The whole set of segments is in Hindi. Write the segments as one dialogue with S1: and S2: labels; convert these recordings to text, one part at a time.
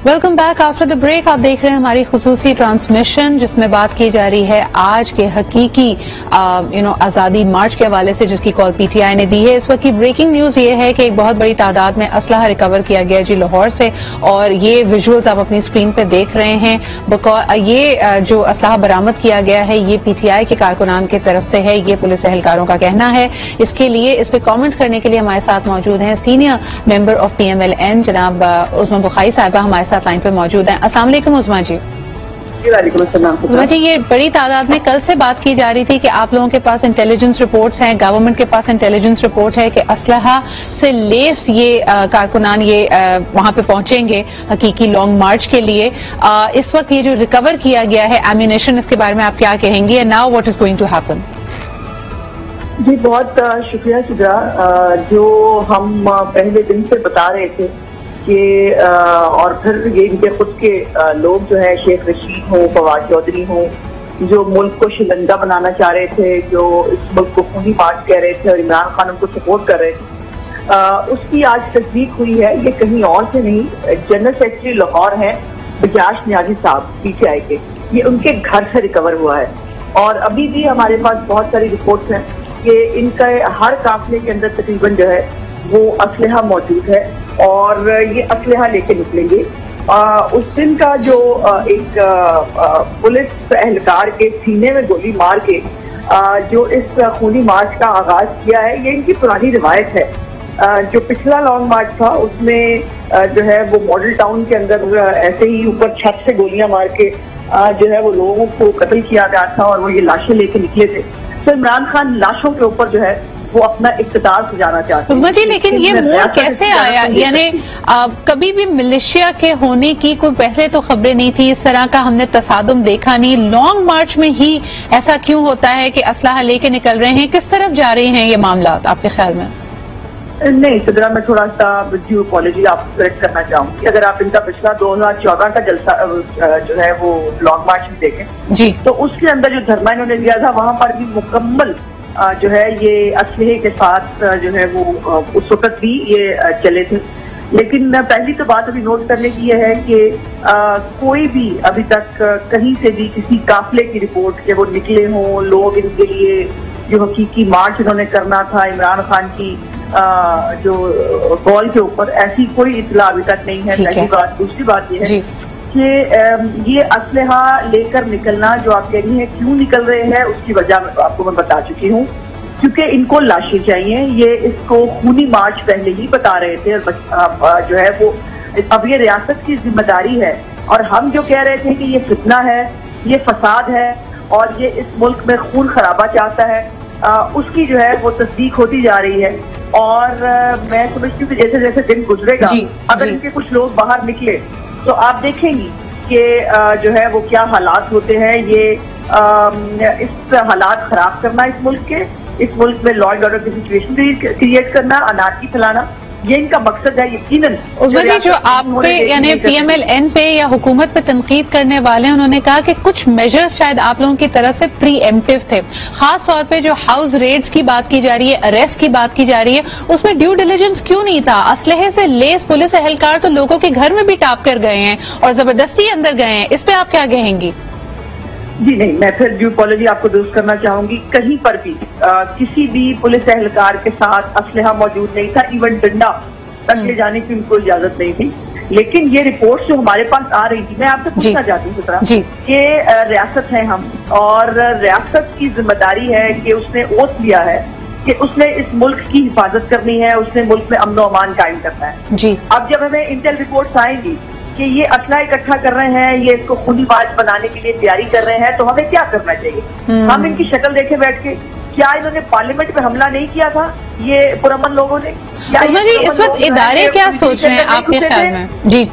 S1: Welcome back after the break. आप देख रहे हैं हमारी खुसूसी ट्रांसमिशन जिसमें बात की जा रही है आज के हकीकी आजादी मार्च के हवाले से जिसकी कॉल पीटीआई ने दी है। इस वक्त की ब्रेकिंग न्यूज ये है कि एक बहुत बड़ी तादाद में असलहा रिकवर किया गया जी लाहौर से, और ये विजुअल्स आप अपनी स्क्रीन पर देख रहे हैं। ये जो असलहा बरामद किया गया है ये पीटीआई के कारकुनान की तरफ से है, ये पुलिस एहलकारों का कहना है। इसके लिए इस पर कॉमेंट करने के लिए हमारे साथ मौजूद हैं सीनियर मेंबर ऑफ PMLN जनाब उस्मा बुखारी साहिबा हमारे साथ लाइन पे मौजूद हैं। अस्सलाम वालेकुम उस्मा जी। उस्मा जी, ये बड़ी तादाद में कल से बात की जा रही थी कि आप लोगों के पास इंटेलिजेंस रिपोर्ट्स हैं, गवर्नमेंट के पास इंटेलिजेंस रिपोर्ट है कि असलहा से लेस ये कारकुनान ये वहां पे पहुंचेंगे हकीकी लॉन्ग मार्च के लिए। इस वक्त ये जो रिकवर किया गया है एम्यूनेशन, इसके बारे में आप क्या कहेंगे? And now what is going to happen?
S2: जी बहुत शुक्रिया सिद्रा। जो हम पहले दिन से बता रहे थे कि और फिर ये इनके खुद के लोग जो है शेख रशीद हो, फवाद चौधरी हो, जो मुल्क को शिकंजा बनाना चाह रहे थे, जो इस मुल्क को खूनी मार्च कह रहे थे और इमरान खान उनको सपोर्ट कर रहे थे, उसकी आज तस्दीक हुई है। ये कहीं और से नहीं, जनरल सेक्रेटरी लाहौर है बजाज नियाजी साहब पीटीआई के, ये उनके घर से रिकवर हुआ है। और अभी भी हमारे पास बहुत सारी रिपोर्ट्स हैं कि इनका हर काफिले के अंदर तकरीबन जो है वो असलहा मौजूद है और ये असलहा लेके निकलेंगे। उस दिन का जो एक पुलिस एहलकार के सीने में गोली मार के जो इस खूनी मार्च का आगाज किया है, ये इनकी पुरानी रिवायत है। जो पिछला लॉन्ग मार्च था उसमें जो है वो मॉडल टाउन के अंदर ऐसे ही ऊपर छत से गोलियां मार के जो है वो लोगों को कत्ल किया गया था और वो ये लाशें लेके निकले थे। तो इमरान खान लाशों के ऊपर जो है वो अपना इक़्तिदार सजाना चाहते हैं।
S1: उस्मा जी, लेकिन ये मोड़ कैसे आया? यानी कभी भी मिलिशिया के होने की कोई पहले तो खबरें नहीं थी, इस तरह का हमने तसादुम देखा नहीं। लॉन्ग मार्च में ही ऐसा क्यों होता है कि असलहा लेके निकल रहे हैं? किस तरफ जा रहे हैं ये मामला आपके ख्याल में?
S2: नहीं सिद्रा, मैं थोड़ा सा ड्यू अपॉलॉजी आपको करेक्ट करना चाहूंगी। अगर आप इनका पिछला 2014 का जलसा जो है वो लॉन्ग मार्च में देखें जी, तो उसके अंदर जो धरना इन्होंने दिया था वहां पर भी मुकम्मल जो है ये असलहे के साथ जो है वो उस वक्त भी ये चले थे। लेकिन पहली तो बात अभी नोट करने की यह है कि कोई भी अभी तक कहीं से भी किसी काफिले की रिपोर्ट के वो निकले हों, लोग इनके लिए जो हकीकी मार्च इन्होंने करना था इमरान खान की जो कॉल के ऊपर, ऐसी कोई इतला अभी तक नहीं है। पहली बात। दूसरी बात ये है कि ये असलहा लेकर निकलना जो आप कह रही हैं क्यों निकल रहे हैं, उसकी वजह आपको मैं बता चुकी हूँ। क्योंकि इनको लाशें चाहिए। ये इसको खूनी मार्च पहले ही बता रहे थे और जो है वो अब ये रियासत की जिम्मेदारी है। और हम जो कह रहे थे कि ये फितना है, ये फसाद है और ये इस मुल्क में खून खराबा चाहता है, उसकी जो है वो तस्दीक होती जा रही है। और मैं समझती हूँ कि जैसे जैसे दिन गुजरेगा, अगर इनके कुछ लोग बाहर निकले तो आप देखेंगी कि जो है वो क्या हालात होते हैं। ये इस हालात खराब करना इस मुल्क में लॉ एंड ऑर्डर की सिचुएशन क्रिएट करना, अनारकी फैलाना, ये इनका मकसद है यकीनन।
S1: उस्मा जी, जो आप पे यानी PMLN पे या हुकूमत पे तनकीद करने वाले हैं, उन्होंने कहा कि कुछ मेजर्स शायद आप लोगों की तरफ से प्रीएम्प्टिव थे। खास तौर पे जो हाउस रेड्स की बात की जा रही है, अरेस्ट की बात की जा रही है, उसमें ड्यू डिलिजेंस क्यों नहीं था? असलहे से लेस पुलिस एहलकार तो लोगों के घर में भी टाप कर गए हैं और जबरदस्ती अंदर गए हैं। इस पे आप क्या कहेंगी?
S2: जी नहीं, मैं फिर ड्यू अपॉलॉजी आपको दुरुस्त करना चाहूंगी। कहीं पर भी किसी भी पुलिस एहलकार के साथ असलहा मौजूद नहीं था, इवन डंडा तक ले जाने की उनको इजाजत नहीं थी। लेकिन ये रिपोर्ट जो हमारे पास आ रही थी, मैं आपसे पूछना चाहती हूँ कि रियासत है हम, और रियासत की जिम्मेदारी है कि उसने ओथ लिया है कि उसने इस मुल्क की हिफाजत करनी है, उसने मुल्क में अमन अमान कायम करना है जी। अब जब हमें इंटेल रिपोर्ट्स आएंगी कि ये असला इकट्ठा कर रहे हैं, ये इसको खूनी मार्च बनाने के लिए तैयारी कर रहे हैं, तो हमें क्या करना चाहिए? हम इनकी शक्ल देखे बैठ के, क्या इन्होंने पार्लियामेंट में हमला नहीं किया था ये पुरअमन लोगों ने?
S1: उस्मा जी, इस वक्त इदारे क्या सोच रहे हैं आपके ख्याल में? जी,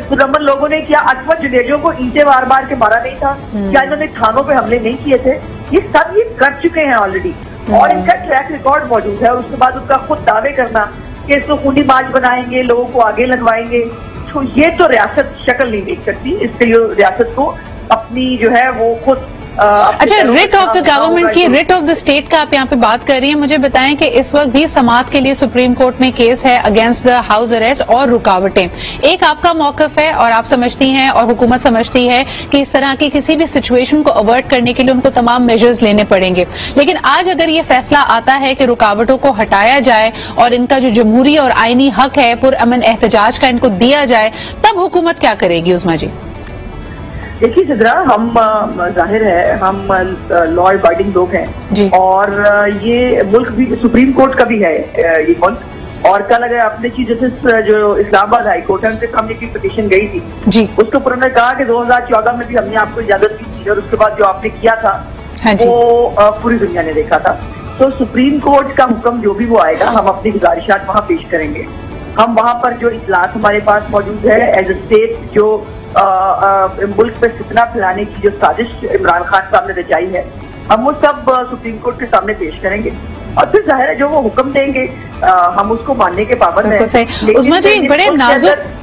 S2: पुरअमन लोगों ने क्या अठवा जुनेजों को ईंटें बार बार के मारा नहीं था? क्या इन्होंने थानों पे हमले नहीं किए थे? ये सब ये कर चुके हैं ऑलरेडी और इनका ट्रैक रिकॉर्ड मौजूद है। और उसके बाद उनका खुद दावे करना कि इसको खूनी मार्च बनाएंगे, लोगों को आगे लगवाएंगे, तो ये तो रियासत शक्ल नहीं देख सकती। इससे रियासत को अपनी जो है वो खुद
S1: अच्छा, रिट ऑफ द गवर्नमेंट की, रिट ऑफ द स्टेट का आप यहाँ पे बात कर रही हैं। मुझे बताएं कि इस वक्त भी समाअत के लिए सुप्रीम कोर्ट में केस है अगेंस्ट द हाउस अरेस्ट और रुकावटें। एक आपका मौकफ है और आप समझती हैं और हुकूमत समझती है कि इस तरह की किसी भी सिचुएशन को अवॉइड करने के लिए उनको तमाम मेजर्स लेने पड़ेंगे, लेकिन आज अगर ये फैसला आता है कि रुकावटों को हटाया जाए और इनका जो जमहूरी और आईनी हक है पुरअमन एहतजाज का इनको दिया जाए, तब हुकूमत क्या करेगी? उस्मा जी
S2: देखिए सिद्रा, हम जाहिर है हम लॉ अबाइडिंग लोग हैं और ये मुल्क भी सुप्रीम कोर्ट का भी है ये मुल्क। और कल अगर आपने चीफ जस्टिस जो इस्लामाबाद हाई कोर्ट है उनके सामने की पिटीशन गई थी जी, उसके ऊपर उन्होंने कहा कि 2014 में भी हमने आपको इजाजत दी थी और उसके बाद जो आपने किया था वो पूरी दुनिया ने देखा था। तो सुप्रीम कोर्ट का हुक्म जो भी वो आएगा, हम अपनी गुजारिशात वहाँ पेश करेंगे। हम वहाँ पर जो इतलात हमारे पास मौजूद है एज ए स्टेट, जो मुल्क पे फितना फैलाने की जो साजिश इमरान खान साहब ने रचाई है, हम वो सब सुप्रीम कोर्ट के सामने पेश करेंगे और फिर जाहिर है जो वो हुक्म देंगे हम उसको मानने के पाबंद हैं।
S1: उस्मा जी, बड़े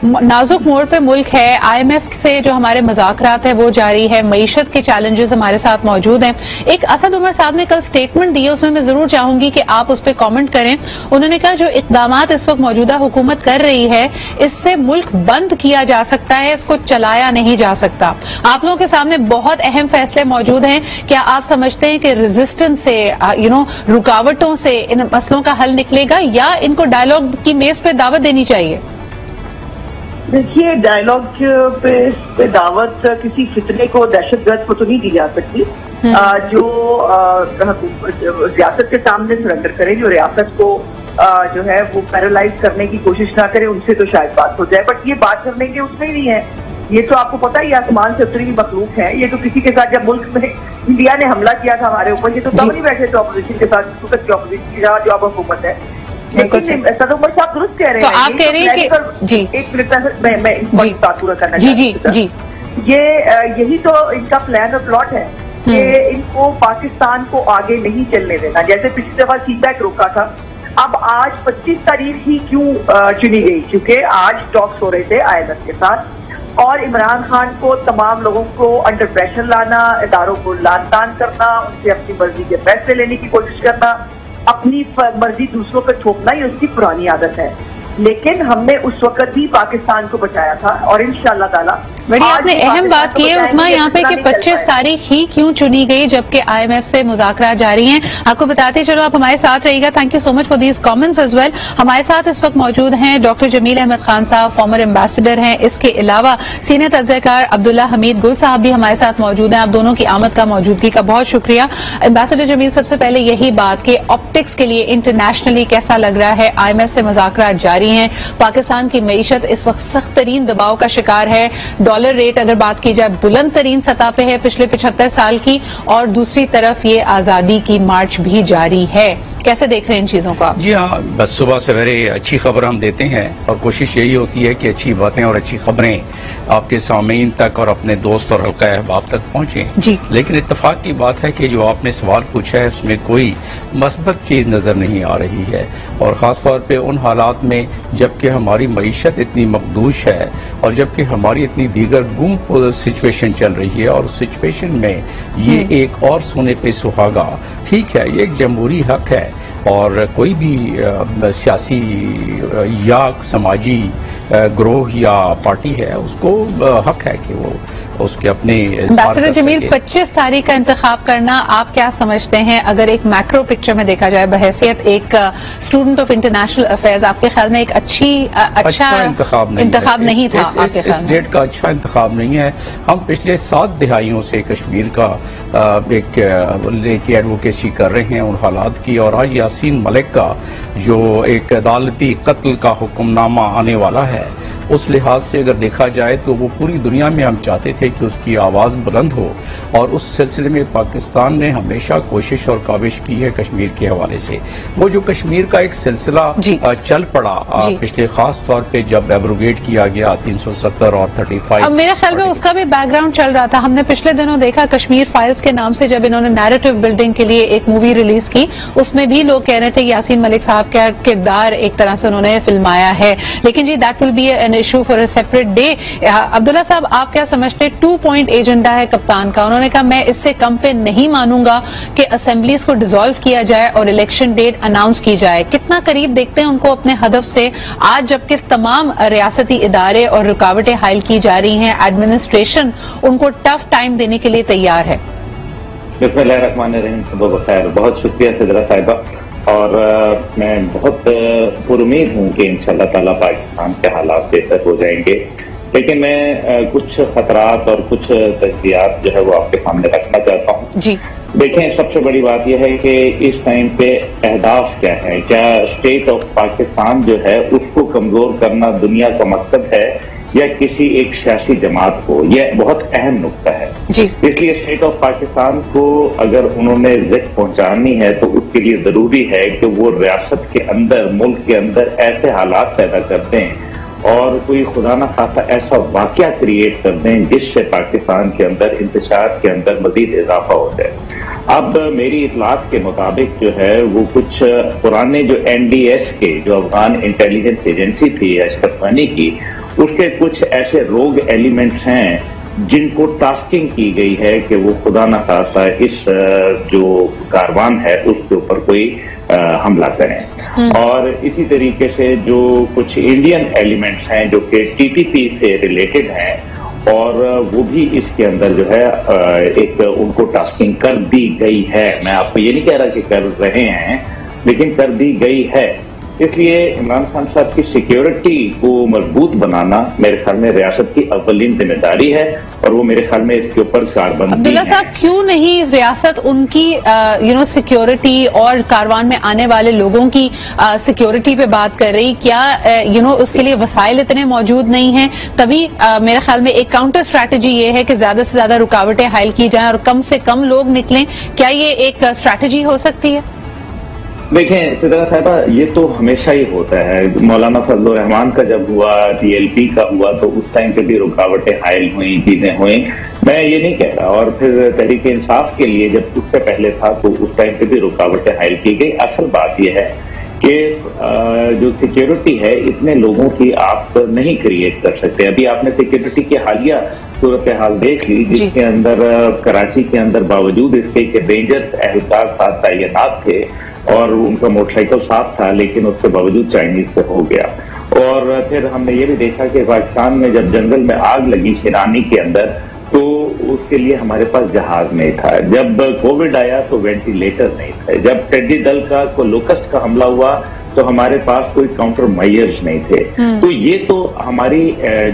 S1: नाजुक मोड़ पे मुल्क है। IMF से जो हमारे मुज़ाकरात है वो जारी है, मईशत के चैलेंजेस हमारे साथ मौजूद हैं। एक असद उमर साहब ने कल स्टेटमेंट दी है, उसमें मैं जरूर चाहूंगी कि आप उस पर कॉमेंट करें। उन्होंने कहा जो इकदामात इस वक्त मौजूदा हुकूमत कर रही है इससे मुल्क बंद किया जा सकता है, इसको चलाया नहीं जा सकता। आप लोगों के सामने बहुत अहम फैसले मौजूद हैं। क्या आप समझते हैं कि रेजिस्टेंस से रुकावटों से इन मसलों का हल निकलेगा या इनको डायलॉग की मेज पे दावत देनी चाहिए?
S2: देखिए, डायलॉग पे दावत किसी फितने को, दहशतगर्द को तो नहीं दी जा सकती। जो रियासत के सामने सरेंडर करे, जो रियासत को जो है वो पैरालाइज करने की कोशिश ना करे, उनसे तो शायद बात हो जाए। बट ये बात करने के उसमें ही नहीं है। ये तो आपको पता ही, आसमान से उतरी हुई मखलूक है। ये तो किसी के साथ, जब मुल्क में इंडिया ने हमला किया था हमारे ऊपर, ये तो तब नहीं बैठे थे ऑपोजिशन के साथ, ऑपोजिशन की जो अब हुकूमत है। लेकिन सदर उमर साहब दुरुस्त कह रहे हैं।
S1: तो आप कह रहे हैं कि जी,
S2: एक मिनट मैं बात पूरा करना
S1: जी,
S2: यही तो इनका प्लान और प्लॉट है कि इनको पाकिस्तान को आगे नहीं चलने देना। जैसे पिछली दफा सीपैक रोका था, अब आज 25 तारीख ही क्यों चुनी गई? क्योंकि आज टॉक्स हो रहे थे IMF के साथ और इमरान खान को, तमाम लोगों को अंडर प्रेशर लाना, इदारों को लान तान करना, उनसे अपनी मर्जी के फैसले लेने की कोशिश करना, अपनी मर्जी दूसरों पर थोपना, ये उसकी पुरानी आदत है। लेकिन हमने उस वक्त भी पाकिस्तान को बचाया था और इंशाअल्लाह ताला।
S1: बड़ी आपने अहम बात की है उस्मा यहाँ पे कि 25 तारीख ही क्यों चुनी गई जबकि IMF से मुज़ाकरात जारी हैं। आपको बताते चलो, आप हमारे साथ रहिएगा। Thank you so much for these comments as well. हमारे साथ इस वक्त मौजूद हैं डॉक्टर जमील अहमद खान साहब, फॉर्मर एम्बेसडर हैं। इसके अलावा सीनियर तज्ज़ेकार अब्दुल्ला हमीद गुल साहब भी हमारे साथ मौजूद हैं। आप दोनों की आमद का, मौजूदगी का बहुत शुक्रिया। एम्बेसडर जमील, सबसे पहले यही बात कि ऑप्टिक्स के लिए इंटरनेशनली कैसा लग रहा है? IMF से मुज़ाकरात जारी हैं, पाकिस्तान की मईशत इस वक्त सख्त तरीन दबाव का शिकार है, डॉलर रेट अगर बात की जाए बुलंद तरीन सतह पे है पिछले 75 साल की, और दूसरी तरफ ये आजादी की मार्च भी जारी है। कैसे देख रहे हैं इन चीजों को आप?
S3: जी हाँ, बस सुबह सवेरे अच्छी खबर हम देते हैं और कोशिश यही होती है कि अच्छी बातें और अच्छी खबरें आपके सामीन तक और अपने दोस्त और हल्का अहबाब तक पहुंचे। लेकिन इत्तेफाक की बात है कि जो आपने सवाल पूछा है उसमें कोई मस्बत चीज नजर नहीं आ रही है, और खासतौर पे उन हालात में जबकि हमारी मईशत इतनी मकदूश है और जबकि हमारी इतनी दीगर गुम सिचुएशन चल रही है, और उस सिचुएशन में ये एक और सोने पे सुहागा, ठीक है, ये एक जमहूरी हक है और कोई भी सियासी या समाजी ग्रोह या पार्टी है उसको हक है कि वो उसके अपने।
S1: एम्बेसडर जमील, 25 तारीख का इंतखाब करना आप क्या समझते हैं? अगर एक मैक्रो पिक्चर में देखा जाए, बहैसियत एक स्टूडेंट ऑफ इंटरनेशनल अफेयर्स, आपके ख्याल में एक अच्छा इंतखाब नहीं था?
S3: इस डेट का अच्छा इंतखाब नहीं है। हम पिछले 7 दिहाइयों से कश्मीर का एक लेके एडवोकेसी कर रहे हैं उन हालात की, और आज यासीन मलिक का जो एक अदालती कत्ल का हुक्मनामा आने वाला है, उस लिहाज से अगर देखा जाए तो वो पूरी दुनिया में हम चाहते थे कि उसकी आवाज़ बुलंद हो, और उस सिलसिले में पाकिस्तान ने हमेशा कोशिश और काविश की है कश्मीर के हवाले से। वो जो कश्मीर का एक सिलसिला चल पड़ा पिछले, खास तौर पे जब एब्रोगेट किया गया 370 और 35,
S1: अब मेरे ख्याल में उसका भी बैकग्राउंड चल रहा था। हमने पिछले दिनों देखा कश्मीर फाइल्स के नाम से जब इन्होंने नैरेटिव बिल्डिंग के लिए एक मूवी रिलीज की, उसमें भी लोग कह रहे थे यासीन मलिक साहब का किरदार एक तरह से उन्होंने फिल्माया है। लेकिन जी, that will be an issue for a separate day. Abdullah साहब, आप क्या समझते, 2 पॉइंट एजेंडा है कप्तान का। उन्होंने कहा मैं इससे कम पे नहीं मानूंगा कि असेंबलीज को डिसॉल्व किया जाए और इलेक्शन डेट अनाउंस की जाए। कितना करीब देखते हैं उनको अपने हदफ से आज, जबकि तमाम रियासती इदारे और रुकावटें हायल की जा रही हैं, एडमिनिस्ट्रेशन उनको टफ टाइम देने के लिए तैयार है?
S4: बिस्मिल्लाहिर्रहमानिर्रहीम, सुबह बखैर। बहुत शुक्रिया सिद्रा साहिबा, और मैं बहुत पुरुमीद हूँ कि इंशाअल्लाह ताला पाकिस्तान के हालात बेहतर हो जाएंगे। लेकिन मैं कुछ खतरात और कुछ तजज़ियात जो है वो आपके सामने रखना चाहता हूँ। जी देखें, सबसे बड़ी बात यह है कि इस टाइम पे अहदाफ क्या है। क्या स्टेट ऑफ पाकिस्तान जो है उसको कमजोर करना दुनिया का मकसद है या किसी एक सियासी जमात को? यह बहुत अहम नुक्ता है। इसलिए स्टेट ऑफ पाकिस्तान को अगर उन्होंने जिद पहुंचानी है तो उसके लिए जरूरी है कि वो रियासत के अंदर, मुल्क के अंदर ऐसे हालात पैदा कर दें और कोई खुदा न खासा ऐसा वाकया क्रिएट कर दें जिससे पाकिस्तान के अंदर इंतशार के अंदर मजीद इजाफा हो जाए। अब मेरी इतलात के मुताबिक जो है वो कुछ पुराने जो NDS के, जो अफगान इंटेलिजेंस एजेंसी थी अशरफ गनी की, उसके कुछ ऐसे रोग एलिमेंट्स हैं जिनको टास्किंग की गई है कि वो खुदा न खासा इस जो कारवान है उसके ऊपर कोई हमला करें। और इसी तरीके से जो कुछ इंडियन एलिमेंट्स हैं जो कि TTP से रिलेटेड हैं, और वो भी इसके अंदर जो है एक उनको टास्किंग कर दी गई है। मैं आपको ये नहीं कह रहा कि कर रहे हैं, लेकिन कर दी गई है। इसलिए इमरान खान साहब की सिक्योरिटी को मजबूत बनाना मेरे ख्याल में रियासत की अव्वलीन जिम्मेदारी है, और वो मेरे ख्याल में इसके ऊपर कारबंदी।
S1: अब्दुल्ला साहब, क्यों नहीं रियासत उनकी सिक्योरिटी और कारवान में आने वाले लोगों की सिक्योरिटी पे बात कर रही? क्या उसके लिए वसाइल इतने मौजूद नहीं हैं? तभी मेरे ख्याल में एक काउंटर स्ट्रैटेजी ये है कि ज्यादा से ज्यादा रुकावटें हायल की जाएं और कम से कम लोग निकलें। क्या ये एक स्ट्रैटेजी हो सकती है?
S4: देखें सिद्रा साहिबा, ये तो हमेशा ही होता है। मौलाना फजलुर रहमान का जब हुआ, TLP का हुआ, तो उस टाइम पे भी रुकावटें हायल हुई, चीजें हुई। मैं ये नहीं कह रहा। और फिर तहरीक इंसाफ के लिए जब उससे पहले था तो उस टाइम पे भी रुकावटें हायल की गई। असल बात यह है कि जो सिक्योरिटी है इतने लोगों की आप नहीं क्रिएट कर सकते। अभी आपने सिक्योरिटी की हालिया सूरत हाल देख ली, जिसके अंदर कराची के अंदर बावजूद इसके कि रेंजर्स एहलकार साथ तैनात थे और उनका मोटरसाइकिल साफ था, लेकिन उसके बावजूद चाइनीज पे हो गया। और फिर हमने ये भी देखा कि पाकिस्तान में जब जंगल में आग लगी शिरानी के अंदर, तो उसके लिए हमारे पास जहाज नहीं था। जब कोविड आया तो वेंटिलेटर नहीं थे। जब टिड्डी दल का को लोकस्ट का हमला हुआ तो हमारे पास कोई काउंटर मेजर्स नहीं थे। तो ये तो हमारी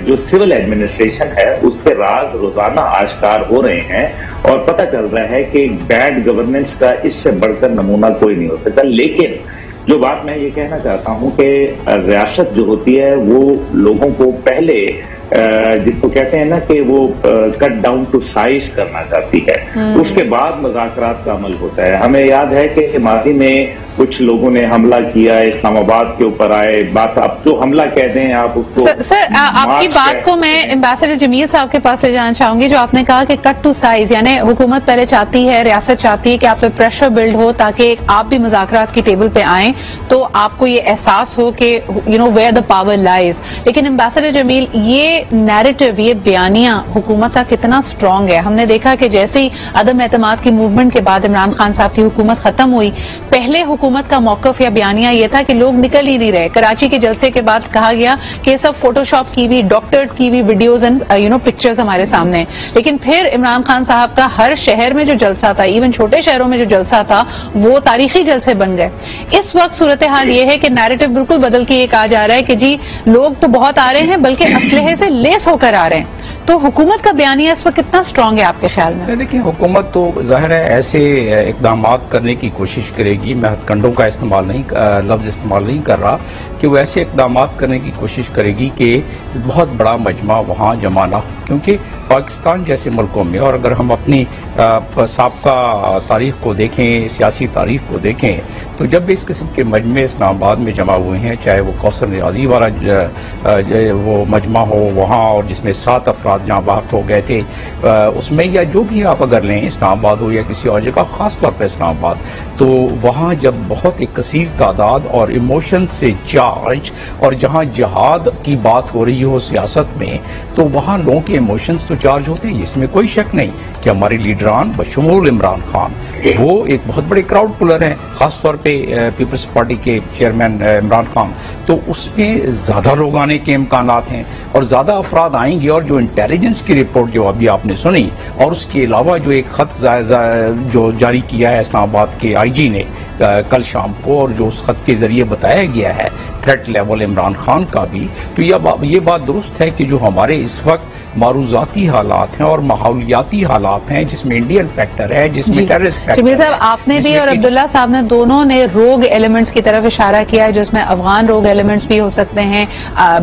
S4: जो सिविल एडमिनिस्ट्रेशन है उसके राज रोजाना आश्कार हो रहे हैं, और पता चल रहा है कि बैड गवर्नेंस का इससे बढ़कर नमूना कोई नहीं हो सकता। लेकिन जो बात मैं ये कहना चाहता हूं कि रियासत जो होती है वो लोगों को पहले जिसको कहते हैं ना कि वो कट डाउन टू साइज करना चाहती है, उसके बाद मुज़ाकरात का अमल होता है। हमें याद है कि माजी में कुछ लोगों ने हमला किया, इस्लामाबाद के ऊपर आए। बात अब जो हमला कह दें आप उसको।
S1: सर आपकी बात को मैं एम्बेसडर जमील साहब के पास ले जाना चाहूंगी, जो आपने कहा कि कट टू साइज, यानी हुकूमत पहले चाहती है, रियासत चाहती है कि आप पे प्रेशर बिल्ड हो ताकि आप भी मुज़ाकरात की टेबल पे आए, तो आपको ये एहसास हो कि वेयर द पावर लाइज। लेकिन एम्बेसडर जमील, ये नैरेटिव, ये बयानिया हुकूमत का कितना स्ट्रांग है? हमने देखा कि जैसे ही अदम एतमाद की मूवमेंट के बाद इमरान खान साहब की हुकूमत खत्म हुई, पहले हुकूमत का मौकफ या बयानिया ये था कि लोग निकल ही नहीं रहे। कराची के जलसे के बाद कहा गया कि सब फोटोशॉप की हुई, डॉक्टर्ड की हुई वीडियोज एंड पिक्चर्स हमारे सामने। लेकिन फिर इमरान खान साहब का हर शहर में जो जलसा था, इवन छोटे शहरों में जो जलसा था, वो तारीखी जलसे बन गए। इस वक्त सूरत हाल ये है कि नैरेटिव बिल्कुल बदल के ये कहा जा रहा है कि जी लोग तो बहुत आ रहे हैं, बल्कि असलहे से लेस होकर आ रहे हैं। तो हुकूमत का बयानिया इस वक्त कितना स्ट्रांग है आपके ख्याल में?
S3: देखिए, हुकूमत तो जाहिर है ऐसे इकदाम करने की कोशिश करेगी। मैं हथकंडों का लफ्ज इस्तेमाल नहीं कर रहा, कि वो ऐसे इकदाम करने की कोशिश करेगी कि बहुत बड़ा मजमा वहाँ जमा ना हो, क्योंकि पाकिस्तान जैसे मुल्कों में, और अगर हम अपनी साबका तारीख को देखें, सियासी तारीख को देखें, तो जब भी इस किस्म के मजमे इस्लामाबाद में जमा हुए हैं, चाहे वो कौसर नियाजी वाला वो मजमा हो वहाँ, और जिसमें 7 अफराद जहाँ बाहर हो गए थे उसमें, या जो भी आप अगर लें इस्लामाबाद हो या किसी और जगह, खास तौर पर इस्लामाबाद, तो वहाँ जब बहुत एक कसीर तादाद और इमोशन से चार्ज, और जहाँ जिहाद की बात हो रही हो सियासत में, तो वहाँ लोगों के इमोशंस तो चार्ज होते हैं। इसमें कोई शक नहीं कि हमारे लीडरान बशमूल इमरान खान वो एक बहुत बड़े क्राउड पुलर हैं, खासतौर पे पीपल्स पार्टी के चेयरमैन इमरान खान, तो उसमें ज्यादा लोग आने के इम्कानात हैं और ज्यादा अफराद आएंगे। और जो इंटेलिजेंस की रिपोर्ट जो अभी आपने सुनी, और उसके अलावा जो एक खत जो जारी किया है इस्लामाबाद के IG ने कल शाम को, और जो उस खत के जरिए बताया गया है थ्रेट लेवल इमरान खान का भी, तो ये बात दुरुस्त है कि जो हमारे इस वक्त मारूजाती हालात हैं और माहौलियाती हालात हैं, जिसमें इंडियन फैक्टर है, जिसमें टेररिस्ट फैक्टर है।
S1: साहब, आपने भी और अब्दुल्ला साहब ने दोनों ने रोग एलिमेंट्स की तरफ इशारा किया है, जिसमें अफगान रोग एलिमेंट्स भी हो सकते हैं,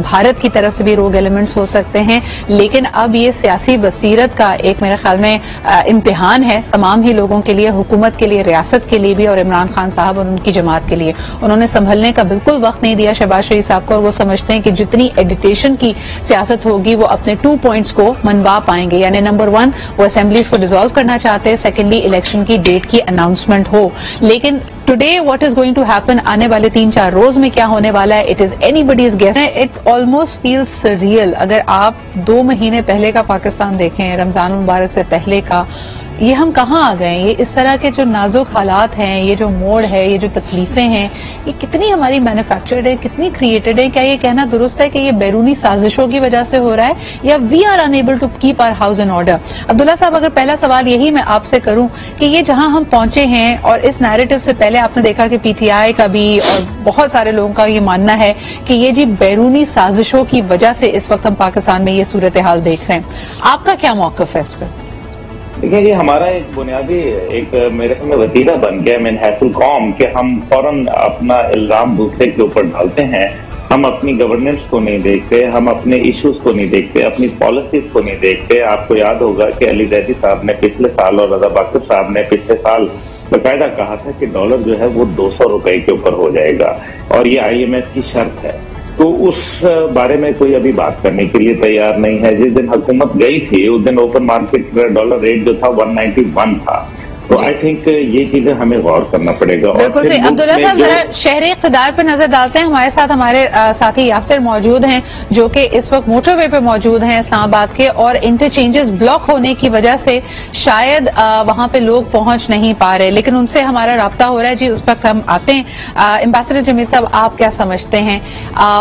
S1: भारत की तरफ से भी रोग एलिमेंट्स हो सकते हैं, लेकिन अब ये सियासी बसीरत का एक मेरे ख्याल में इम्तिहान है तमाम ही लोगों के लिए, हुकूमत के लिए, रियासत के लिए भी, और इमरान खान साहब और उनकी जमात के लिए। उन्होंने संभलने का बिल्कुल वक्त नहीं दिया शहबाज शरीफ साहब को, और वो समझते हैं कि जितनी एडिटेशन की सियासत होगी वो अपने 2 पॉइंट्स को मनवा पाएंगे। यानी नंबर 1 वो असेंबलीज को डिसॉल्व करना चाहते हैं, सेकेंडली इलेक्शन की डेट की अनाउंसमेंट हो। लेकिन today what is going to happen, आने वाले 3-4 रोज में क्या होने वाला है, it is anybody's guess. It almost feels surreal. अगर आप 2 महीने पहले का पाकिस्तान देखें, रमजान मुबारक से पहले का, ये हम कहाँ आ गए? ये इस तरह के जो नाजुक हालात हैं, ये जो मोड़ है, ये जो तकलीफें हैं, ये कितनी हमारी मैन्युफैक्चर्ड है, कितनी क्रिएटेड है? क्या ये कहना दुरुस्त है कि ये बैरूनी साजिशों की वजह से हो रहा है, या we are unable to keep our house in order? Abdullah sahab, अगर पहला सवाल यही मैं आपसे करूं कि ये जहां हम पहुंचे हैं, और इस नैरेटिव से पहले आपने देखा कि PTI का भी और बहुत सारे लोगों का ये मानना है कि ये जी बैरूनी साजिशों की वजह से इस वक्त हम पाकिस्तान में ये सूरत हाल देख रहे हैं, आपका क्या मौकफ है इस पर?
S4: देखिए, ये हमारा एक बुनियादी एक मेरे में वतीरा बन गया मिन हैसुल कौम कि हम फौरन अपना इल्जाम दूसरे के ऊपर डालते हैं। हम अपनी गवर्नेंस को नहीं देखते, हम अपने इश्यूज को नहीं देखते, अपनी पॉलिसीज को नहीं देखते। आपको याद होगा कि अली जैदी साहब ने पिछले साल और रजा बाकर साहब ने पिछले साल बाकायदा कहा था कि डॉलर जो है वो 200 रुपए के ऊपर हो जाएगा, और ये IMF की शर्त है। तो उस बारे में कोई अभी बात करने के लिए तैयार नहीं है। जिस दिन हुकूमत गई थी उस दिन ओपन मार्केट डॉलर रेट जो था 191 था। तो आई थिंक ये चीजें हमें गौर करना पड़ेगा।
S1: बिल्कुल सही। अब्दुल्ला साहब, जरा शहरी इक़्तिदार पर नजर डालते हैं। हमारे साथ हमारे साथी यासिर मौजूद हैं, जो कि इस वक्त मोटरवे पे मौजूद हैं इस्लामाबाद के, और इंटरचेंजेस ब्लॉक होने की वजह से शायद वहां पे लोग पहुंच नहीं पा रहे, लेकिन उनसे हमारा राब्ता हो रहा है। जी, उस वक्त हम आते हैं। एम्बेसडर जमील साहब, आप क्या समझते हैं,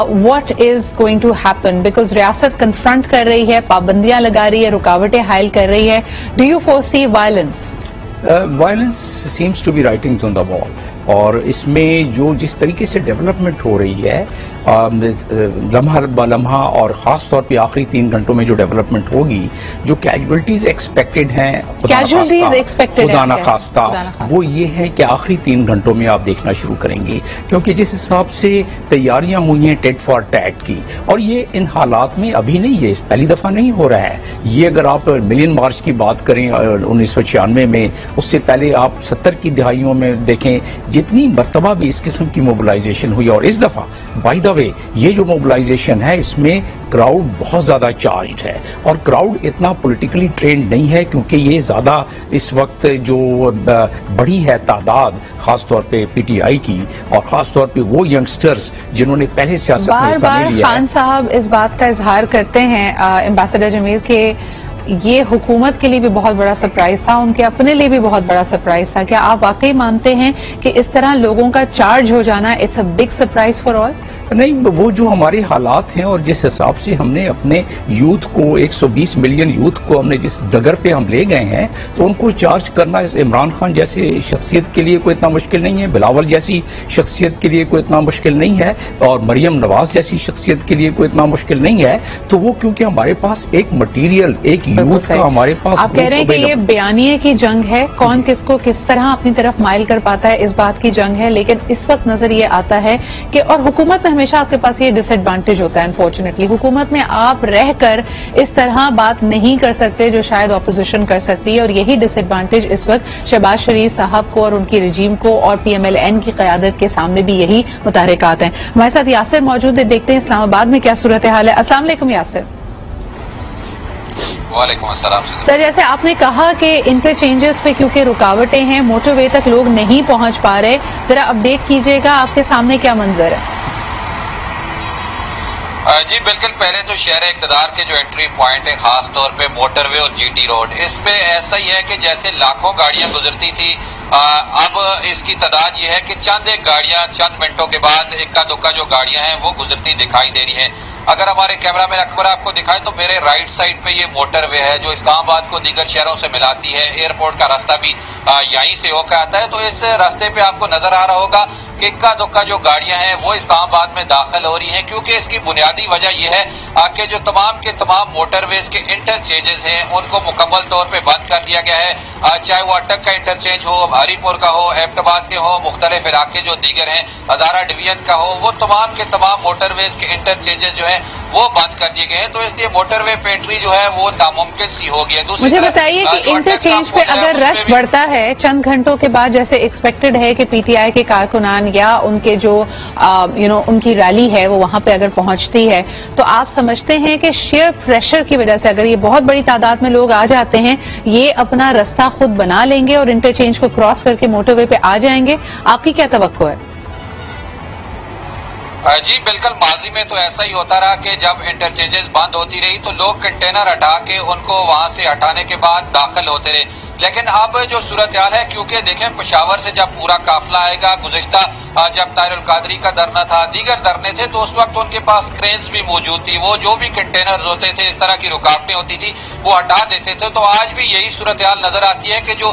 S1: what is going to happen? Because रियासत कन्फ्रंट कर रही है, पाबंदियां लगा रही है, रुकावटें हायल कर रही है। Do you foresee violence?
S3: Violence seems to be writings on the wall, और इसमें जो जिस तरीके से डेवलपमेंट हो रही है लम्हा ब लम्हा, और ख़ास तौर पे आखिरी 3 घंटों में जो डेवलपमेंट होगी, जो कैजुअल्टीज एक्सपेक्टेड हैं, खुदा ना खास्ता, वो ये है कि आखिरी 3 घंटों में आप देखना शुरू करेंगे, क्योंकि जिस हिसाब से तैयारियां हुई हैं टेट फॉर टैट की, और ये इन हालात में अभी नहीं है, पहली दफा नहीं हो रहा है ये। अगर आप मिलियन मार्च की बात करें 1996 में, उससे पहले आप 70 की दहाइयों में देखें, जितनी मरतबा भी इस किस्म की मोबिलाइजेशन हुई, और इस दफा बाय द वे ये जो मोबिलाइजेशन है इसमें क्राउड बहुत ज्यादा चार्ज है, और क्राउड इतना पॉलिटिकली ट्रेंड नहीं है, क्योंकि ये ज्यादा इस वक्त जो बड़ी है तादाद खासतौर पे PTI की, और खासतौर पे वो यंगस्टर्स जिन्होंने पहले सियासत में हिस्सा नहीं लिया।
S1: खान साहब इस बात का इजहार करते हैं एम्बेसडर जमील के, ये हुकूमत के लिए भी बहुत बड़ा सरप्राइज था, उनके अपने लिए भी बहुत बड़ा सरप्राइज था। क्या आप वाकई मानते हैं कि इस तरह लोगों का चार्ज हो जाना it's a big surprise for all?
S3: नहीं, वो जो हमारे हालात हैं और जिस हिसाब से हमने अपने यूथ को 120 मिलियन यूथ को हमने जिस डगर पे हम ले गए हैं, तो उनको चार्ज करना इमरान खान जैसे शख्सियत के लिए कोई इतना मुश्किल नहीं है, बिलावल जैसी शख्सियत के लिए कोई इतना मुश्किल नहीं है, और मरियम नवाज जैसी शख्सियत के लिए कोई इतना मुश्किल नहीं है। तो वो क्योंकि हमारे पास एक मटीरियल, एक यूथ का हमारे पास।
S1: आप कह रहे हैं कि ये बयानिए की जंग है, कौन किसको किस तरह अपनी तरफ माइल कर पाता है, इस बात की जंग है। लेकिन इस वक्त नजर ये आता है कि, और हुकूमत में हमेशा आपके पास ये डिसएडवांटेज होता है अनफॉर्चुनेटली, हुकूमत में आप रहकर इस तरह बात नहीं कर सकते जो शायद ऑपोजिशन कर सकती है, और यही डिसएडवांटेज इस वक्त शहबाज शरीफ साहब को और उनकी रजीम को और PMLN की क़यादत के सामने भी यही मुतहरिकात हैं। हमारे साथ यासिर मौजूद है, देखते हैं इस्लामाबाद में क्या सूरत हाल है। अस्सलाम वालेकुम यासिर।
S5: वालेकुम अस्सलाम
S1: सर, जैसे आपने कहा कि इंटरचेंजेस पे क्योंकि रुकावटें हैं, मोटरवे तक लोग नहीं पहुंच पा रहे, जरा अपडेट कीजिएगा, आपके सामने क्या मंजर है?
S5: जी बिल्कुल, पहले तो शहर इक़्तिदार के जो एंट्री पॉइंट है, खास तौर पे मोटरवे और GT रोड, इस पे ऐसा ही है कि जैसे लाखों गाड़ियां गुजरती थी, अब इसकी तादाद ये है कि चंद एक गाड़ियां चंद मिनटों के बाद इक्का दुक्का जो गाड़ियां हैं वो गुजरती दिखाई दे रही हैं। अगर हमारे कैमरामैन अकबर आपको दिखाए तो मेरे राइट साइड पे ये मोटरवे है जो इस्लामाबाद को दीगर शहरों से मिलाती है। एयरपोर्ट का रास्ता भी यहीं से होकर आता है। तो इस रास्ते पे आपको नजर आ रहा होगा कि इक्का दुक्का जो गाड़ियां हैं वो इस्लामाबाद में दाखिल हो रही हैं, क्योंकि इसकी बुनियादी वजह यह है कि जो तमाम के तमाम मोटरवेज के इंटरचेंजेस हैं उनको मुकम्मल तौर पे बंद कर दिया गया है। चाहे वो अटक का इंटरचेंज हो, हरीपुर का हो, एबटाबाद के हो, मुख्तलिफ इलाके जो दीगर हैं, हजारा डिवीजन का हो, वो तमाम के तमाम मोटरवेज के इंटरचेंजेस जो है वो बंद कर दिए गए हैं। तो इसलिए मोटरवे पे एंट्री जो है वो नामुमकिन सी हो गई है।
S1: मुझे बताइए कि इंटरचेंज पे अगर रश बढ़ता है चंद घंटों के बाद, जैसे एक्सपेक्टेड है कि PTI के कारकुनान या उनके जो उनकी रैली है वो वहां पे अगर पहुंचती है, तो आप समझते हैं कि शेयर प्रेशर की वजह से अगर ये बहुत बड़ी तादाद में लोग आ जाते हैं, ये अपना रास्ता खुद बना लेंगे और इंटरचेंज को क्रॉस करके मोटरवे पे आ जाएंगे? आपकी क्या तवक्को है?
S5: जी बिल्कुल, माजी में तो ऐसा ही होता रहा कि जब इंटरचेंजेस बंद होती रही तो लोग कंटेनर हटा के उनको वहां से हटाने के बाद दाखिल होते रहे। लेकिन अब जो सूरत हाल है, क्योंकि देखें पेशावर से जब पूरा काफिला आएगा, गुज़िश्ता जब ताहिरुल कादरी का धरना था, दीगर धरने थे, तो उस वक्त उनके पास क्रेन्स भी मौजूद थी, वो जो भी कंटेनर्स होते थे, इस तरह की रुकावटें होती थी, वो हटा देते थे। तो आज भी यही सूरत हाल नजर आती है कि जो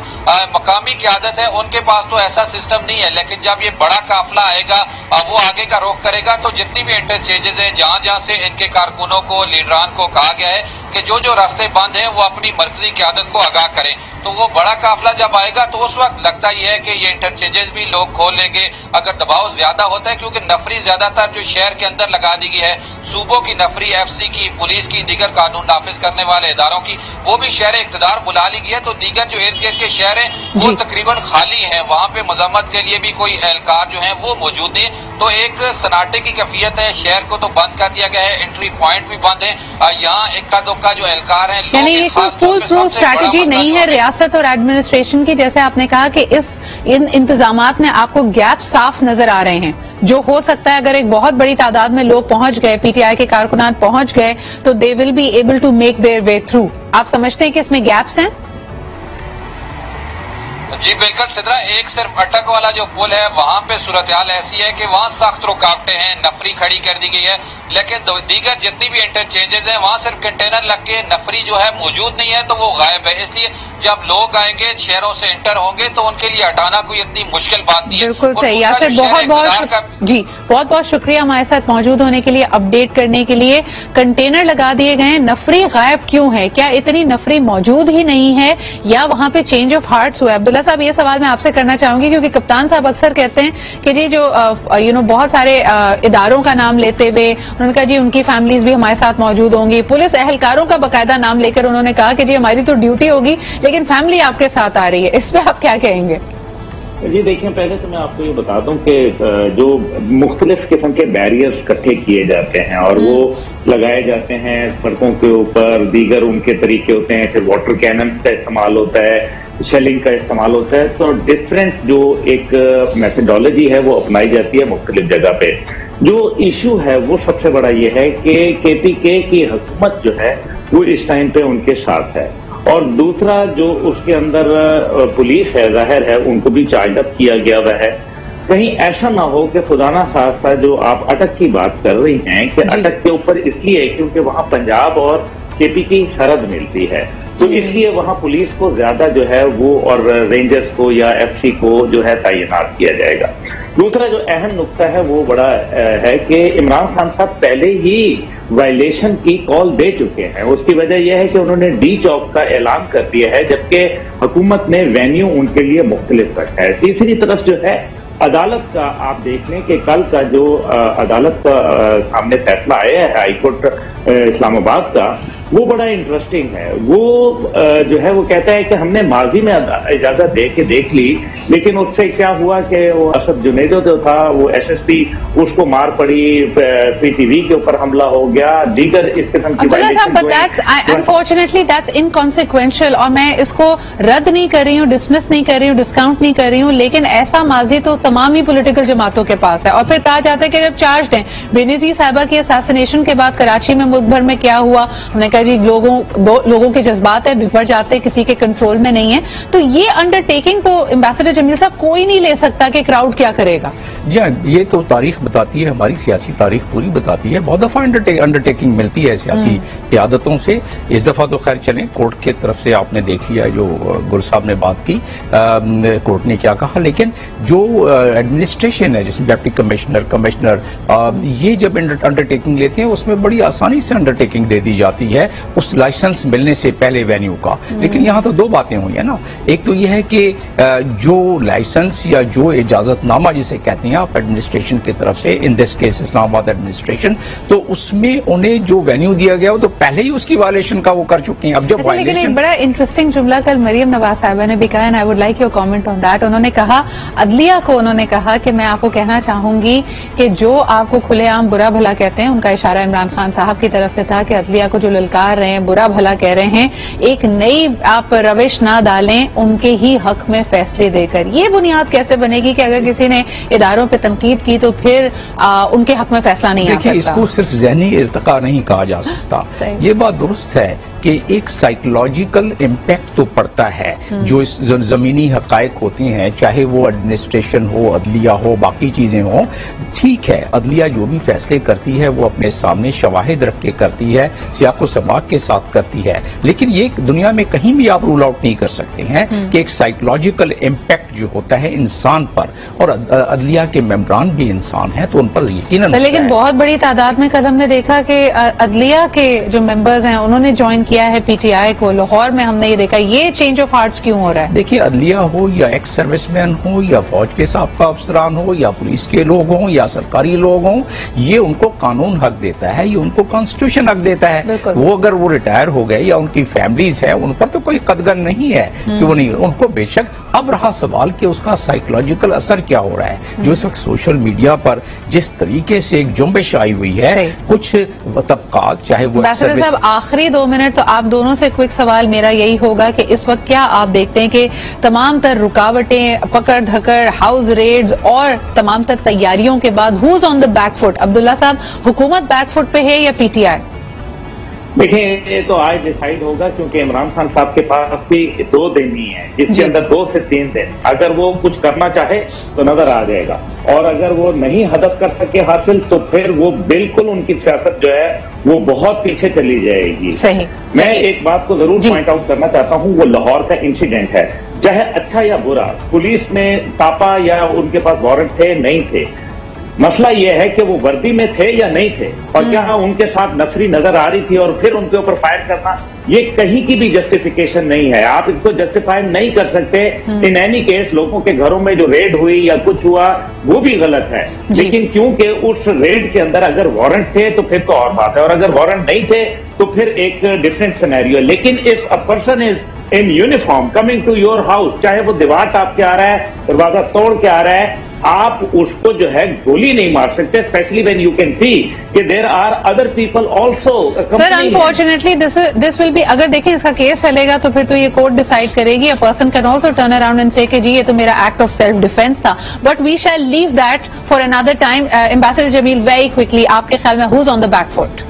S5: मकामी क़यादत है उनके पास तो ऐसा सिस्टम नहीं है। लेकिन जब ये बड़ा काफिला आएगा, वो आगे का रुख करेगा, तो जितनी भी इंटरचेंजेस है, जहां जहां से इनके कारकुनों को, लीडरान को कहा गया है कि जो जो रास्ते बंद हैं वो अपनी मरकजी क़यादत को आगाह करें, तो वो बड़ा काफिला जब आएगा तो उस वक्त लगता ही है कि ये इंटरचेंजेस भी लोग खोल लेंगे अगर दबाव ज्यादा होता है। क्योंकि नफरी ज्यादातर जो शहर के अंदर लगा दी गई है, सूबों की नफरी, FC की, पुलिस की, दीगर कानून नाफिज करने वाले इदारों की, वो भी शहर इक़्तिदार बुला ली गई है। तो दीगर जो इर्द गिर्द के शहर हैं वो तकरीबन खाली हैं, वहां पे मजम्मत के लिए भी कोई एहलकार जो है वो मौजूद नहीं। तो एक सन्नाटे की कैफियत है, शहर को तो बंद कर दिया गया है, एंट्री पॉइंट भी बंद है, यहाँ इक्का दुक्का जो एहलकार है,
S1: यानी ये कोई फुल प्रूफ स्ट्रैटेजी नहीं है रियासत और एडमिनिस्ट्रेशन की। जैसे आपने कहा कि इन इंतजामात में आपको गैप साफ नजर आ रहे हैं, जो हो सकता है अगर एक बहुत बड़ी तादाद में लोग पहुंच गए, PTI के कारकुनान पहुंच गए, तो they will be able to make their way through. आप समझते हैं कि इसमें गैप्स हैं?
S5: जी बिल्कुल सिद्रा, एक सिर्फ अटक वाला जो पुल है वहां पे सूरत हाल ऐसी है कि वहां सख्त रुकावटें हैं, नफरी खड़ी कर दी गई है। लेकिन दीगर जितनी भी इंटरचेंजेस हैं वहां सिर्फ कंटेनर लग के नफरी जो है मौजूद नहीं है, तो वो गायब है। इसलिए जब लोग आएंगे, शहरों से एंटर होंगे, तो उनके लिए हटाना कोई इतनी मुश्किल बात नहीं है।
S1: बिल्कुल सही। यासिर बहुत बहुत शुक्रिया हमारे साथ मौजूद होने के लिए, अपडेट करने के लिए। कंटेनर लगा दिए गए, नफरी गायब क्यों है? क्या इतनी नफरी मौजूद ही नहीं है या वहां पे चेंज ऑफ हार्ट्स हुआ है? अब्दुल्ला साहब, ये सवाल मैं आपसे करना चाहूंगी, क्योंकि कप्तान साहब अक्सर कहते हैं कि जी जो बहुत सारे इदारों का नाम लेते हुए उन्होंने कहा जी उनकी फैमिलीज भी हमारे साथ मौजूद होंगी। पुलिस एहलकारों का बाकायदा नाम लेकर उन्होंने कहा कि जी हमारी तो ड्यूटी होगी, लेकिन फैमिली आपके साथ आ रही है। इस पे आप क्या कहेंगे?
S4: जी देखिए, पहले तो मैं आपको ये बता दूं कि जो मुख्तलिफ किस्म के बैरियर्स इकट्ठे किए जाते हैं और वो लगाए जाते हैं सड़कों के ऊपर, दीगर उनके तरीके होते हैं, फिर वाटर कैनन का इस्तेमाल होता है, शेलिंग का इस्तेमाल होता है। तो डिफरेंट जो एक मेथडोलॉजी है वो अपनाई जाती है मुख्तलिफ जगह पे। जो इशू है वो सबसे बड़ा ये है कि KPK की हुकूमत जो है वो इस टाइम पे उनके साथ है, और दूसरा जो उसके अंदर पुलिस है, जाहिर है उनको भी चार्ज अप किया गया हुआ है। कहीं ऐसा ना हो कि खुदाना खास्ता जो आप अटक की बात कर रही हैं कि अटक के ऊपर इसलिए क्योंकि वहां पंजाब और KP की सरहद मिलती है, तो इसलिए वहां पुलिस को ज्यादा जो है वो और रेंजर्स को या एफसी को जो है तैनात किया जाएगा। दूसरा जो अहम नुक्ता है वो बड़ा है कि इमरान खान साहब पहले ही वायलेशन की कॉल दे चुके हैं। उसकी वजह यह है कि उन्होंने डी चौक का ऐलान कर दिया है, जबकि हुकूमत ने वेन्यू उनके लिए मुख्तलिफ रखा है। तीसरी तरफ जो है अदालत का आप देख लें कि कल का जो अदालत का सामने फैसला आया है हाईकोर्ट इस्लामाबाद का, वो बड़ा इंटरेस्टिंग है। वो जो है वो कहता है कि हमने माजी में इजाजत दे के देख ली, लेकिन उससे क्या हुआ कि वो असद जुनेदो जो था वो एसएसपी उसको मार पड़ी, पीटीवी के ऊपर हमला हो गया, दीगर इस किस्म की
S1: अनफॉर्चुनेटली दैट्स इनकॉन्सिक्वेंशियल। और मैं इसको रद्द नहीं कर रही हूँ, डिसमिस नहीं कर रही हूँ, डिस्काउंट नहीं कर रही हूँ, लेकिन ऐसा माजी तो तमाम ही पॉलिटिकल जमातों के पास है। और फिर कहा जाता है कि जब चार्ज हैं बेनजीर साहिबा की असैसिनेशन के बाद कराची में मुल्क भर में क्या हुआ, उन्होंने कहा जी लोगों के जज्बात है, बिफर जाते हैं, किसी के कंट्रोल में नहीं है। तो ये अंडरटेकिंग तो एम्बेसडर जमील साहब कोई नहीं ले सकता कि क्राउड क्या करेगा।
S3: जी हाँ, ये तो तारीख बताती है, हमारी सियासी तारीख पूरी बताती है। बहुत दफा अंडरटेकिंग मिलती है सियासी क़यादतों से। इस दफा तो खैर चलें, कोर्ट की तरफ से आपने देख लिया जो गुल साहब ने बात की, कोर्ट ने क्या कहा, लेकिन जो एडमिनिस्ट्रेशन है जैसे डिप्टी कमिश्नर ये जब अंडरटेकिंग लेते हैं उसमें बड़ी आसानी से अंडरटेकिंग दे दी जाती है उस लाइसेंस मिलने से पहले वेन्यू का। लेकिन यहाँ तो दो बातें हुई है ना, एक तो यह है कि जो लाइसेंस या जो इजाजतनामा जिसे कहते हैं आप एडमिनिस्ट्रेशन की तरफ से, in this case Islamabad administration, तो उसमें उन्हें जो वेन्यू दिया गया वो तो पहले ही उसकी वायलेशन का वो कर चुके हैं। अब जब
S1: लेकिन एक बड़ा इंटरेस्टिंग जुमला कल मरियम नवाज साहिबा ने भी कहा, and I would like your comment on that. उन्होंने कहा अदलिया को, उन्होंने कहा कि मैं आपको कहना चाहूंगी कि जो आपको खुलेआम बुरा भला कहते हैं, उनका इशारा इमरान खान साहब की तरफ से था कि अदलिया को जो ललकार रहे हैं, बुरा भला कह रहे हैं, एक नई आप रविश ना डालें उनके ही हक में फैसले देकर। ये बुनियाद कैसे बनेगी कि अगर किसी ने इदारों पे तनकीद की तो फिर उनके हक में फैसला नहीं आ सकता?
S3: इसको सिर्फ ज़हनी इर्तिका नहीं कहा जा सकता। ये बात दुरुस्त है कि एक साइकोलॉजिकल इम्पैक्ट तो पड़ता है जो इस जमीनी हकायक होती हैं, चाहे वो एडमिनिस्ट्रेशन हो, अदलिया हो, बाकी चीजें हो। ठीक है, अदलिया जो भी फैसले करती है वो अपने सामने शवाहिद रख के करती है, सियाको सबाक के साथ करती है, लेकिन ये दुनिया में कहीं भी आप रूल आउट नहीं कर सकते हैं कि एक साइकोलॉजिकल इम्पैक्ट जो होता है इंसान पर, और अदलिया के मेंबरान भी इंसान है तो उन पर यकीनन।
S1: लेकिन बहुत बड़ी तादाद में कल हमने देखा कि अदलिया के जो मेंबर्स हैं उन्होंने ज्वाइन किया है पीटीआई को। लाहौर में हमने ये देखा, ये चेंज ऑफ हार्ट्स क्यों हो रहा है?
S3: देखिए, अदलिया हो या एक्स सर्विसमैन हो या फौज के साबका अफसरान हो या पुलिस के लोग हों या सरकारी लोग हों, ये उनको कानून हक देता है, ये उनको कॉन्स्टिट्यूशन हक देता है। वो अगर वो रिटायर हो गए या उनकी फैमिलीज है, उन पर तो कोई कदगन नहीं है कि वो नहीं, उनको बेशक। अब रहा सवाल कि उसका साइकोलॉजिकल असर क्या हो रहा है। जो इस वक्त सोशल मीडिया पर जिस तरीके से एक जुम्बिश आई हुई है, कुछ तबकात, चाहे वो
S1: साहब आखिरी 2 मिनट तो आप दोनों से क्विक सवाल मेरा यही होगा कि इस वक्त क्या आप देखते हैं कि तमाम तर रुकावटें, पकड़ धकड़, हाउस रेड्स और तमाम तर तैयारियों के बाद who is on the back foot? Abdullah साहब, हुकूमत बैक फुट पे है या पीटीआई?
S4: देखिए, ये तो आज डिसाइड होगा, क्योंकि इमरान खान साहब के पास भी 2 दिन ही है, जिसके अंदर 2 से 3 दिन अगर वो कुछ करना चाहे तो नजर आ जाएगा, और अगर वो नहीं हदफ कर सके हासिल तो फिर वो बिल्कुल उनकी सियासत जो है वो बहुत पीछे चली जाएगी।
S1: सही।
S4: मैं एक बात को जरूर पॉइंट आउट करना चाहता हूँ, वो लाहौर का इंसिडेंट है, चाहे अच्छा या बुरा, पुलिस ने तापा या उनके पास वारंट थे नहीं थे, मसला यह है कि वो वर्दी में थे या नहीं थे, और क्या उनके साथ नफरी नजर आ रही थी और फिर उनके ऊपर फायर करना, ये कहीं की भी जस्टिफिकेशन नहीं है। आप इसको जस्टिफाई नहीं कर सकते। इन एनी केस लोगों के घरों में जो रेड हुई या कुछ हुआ वो भी गलत है, लेकिन क्योंकि उस रेड के अंदर अगर वारंट थे तो फिर तो और बात है, और अगर वारंट नहीं थे तो फिर एक डिफरेंट सिनेरियो। लेकिन if a person is in uniform coming to your house, चाहे वो दीवार टाप के आ रहा है, दरवाजा तोड़ के आ रहा है, आप उसको जो है गोली नहीं मार सकते, specially when you can see कि there are other people also.
S1: Sir, unfortunately this will be, अगर देखें इसका केस चलेगा तो फिर तो ये कोर्ट डिसाइड करेगी। A person can also turn around and say कि जी ये तो मेरा एक्ट ऑफ सेल्फ डिफेंस था, but we shall leave that for another time. Ambassador Jamil, very quickly, आपके ख्याल में who is on the back foot?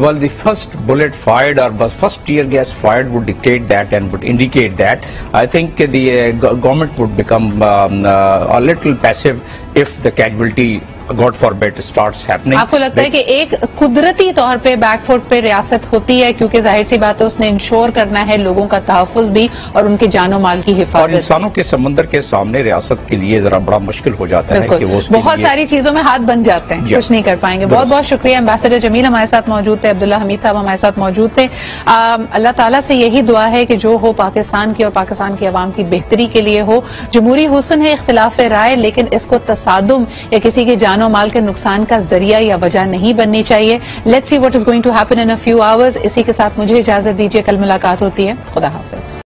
S3: Well, the first bullet fired or first tear gas fired would dictate that and would indicate that. I think the government would become a little passive if the capability God forbid starts happening.
S1: आपको लगता है कि एक कुदरती तौर पे बैकफुट पे रियासत होती है, क्योंकि जाहिर सी बात है उसने इंश्योर करना है लोगों का तहफ्फुज भी और उनके जानो माल की हिफाजत।
S3: और इंसानों के समंदर के सामने रियासत के लिए जरा बड़ा मुश्किल हो जाता है कि वो
S1: बहुत सारी चीजों में हाथ बन जाते हैं, कुछ नहीं कर पाएंगे। बहुत बहुत शुक्रिया। एम्बेसडर जमील हमारे साथ मौजूद थे, अब्दुल्ला हमीद साहब हमारे साथ मौजूद थे। अल्लाह ताला से यही दुआ है कि जो हो पाकिस्तान की और पाकिस्तान की आवाम की बेहतरी के लिए हो। जमहूरी हुस्न है इख्तिलाफ राय, लेकिन इसको तसादुम या किसी के जानो माल के नुकसान का जरिया या वजह नहीं बननी चाहिए। Let's see what is going to happen in a few hours. इसी के साथ मुझे इजाजत दीजिए, कल मुलाकात होती है। खुदा हाफिज।